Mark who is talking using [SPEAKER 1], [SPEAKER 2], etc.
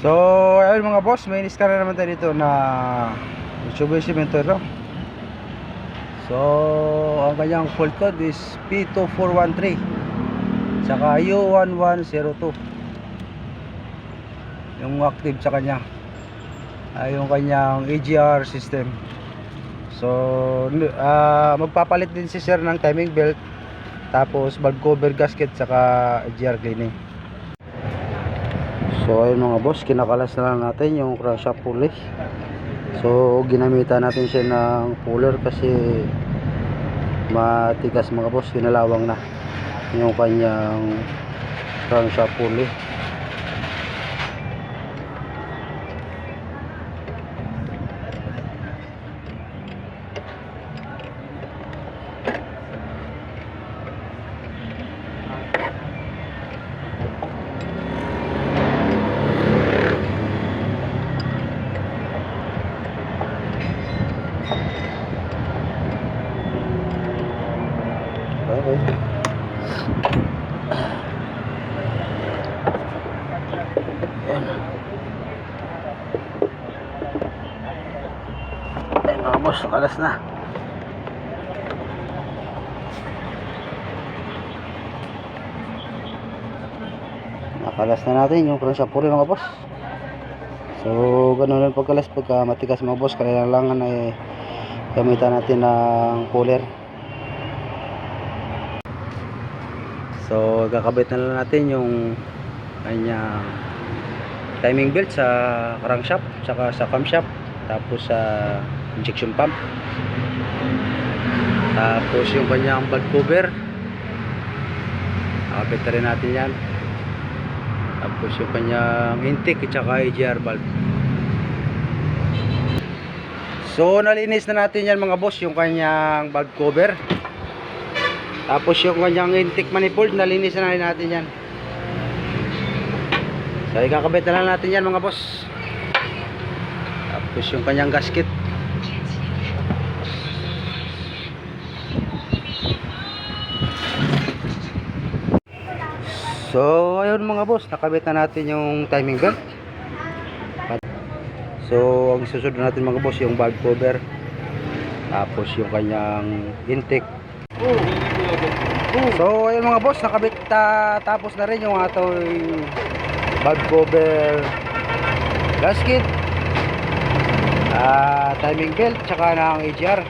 [SPEAKER 1] So, ayun mga boss, may inis-scan na naman tayo dito na Mitsubishi Mentor. So, ang kanyang fault code is P2413 saka U1102. Yung active sa kanya ay yung kanyang AGR system. So, magpapalit din si sir ng timing belt, tapos valve cover gasket saka AGR cleaning. So ayun mga boss, kinakalas na lang natin yung crankshaft pulley. So ginamitan natin siya ng puller kasi matigas mga boss, kinalawang na yung kanyang crankshaft pulley. Okay. Ayan mga boss, nakalas na. Nakalas na natin yung crankshaft pulley mga boss. So ganun lang pagkalas pagka matigas mga boss, kailangan ay gamitan natin ng puller. So kakabit na lang natin yung kanyang timing belt sa crankshaft saka sa camshaft, tapos sa injection pump, tapos yung kanyang valve cover kakabit na rin natin yan, tapos yung kanyang intake at saka AGR valve. So nalinis na natin yan mga boss, yung kanyang valve cover, tapos yung kanyang intake manifold nalinis na natin yan. So ikakabit na lang natin yan mga boss, tapos yung kanyang gasket. So ayun mga boss, nakabit na natin yung timing belt. So ang susunod natin mga boss yung valve cover, tapos yung kanyang intake. So ayun mga boss, nakabit tapos na rin yung ating valve cover, gasket, timing belt, tsaka ng AGR.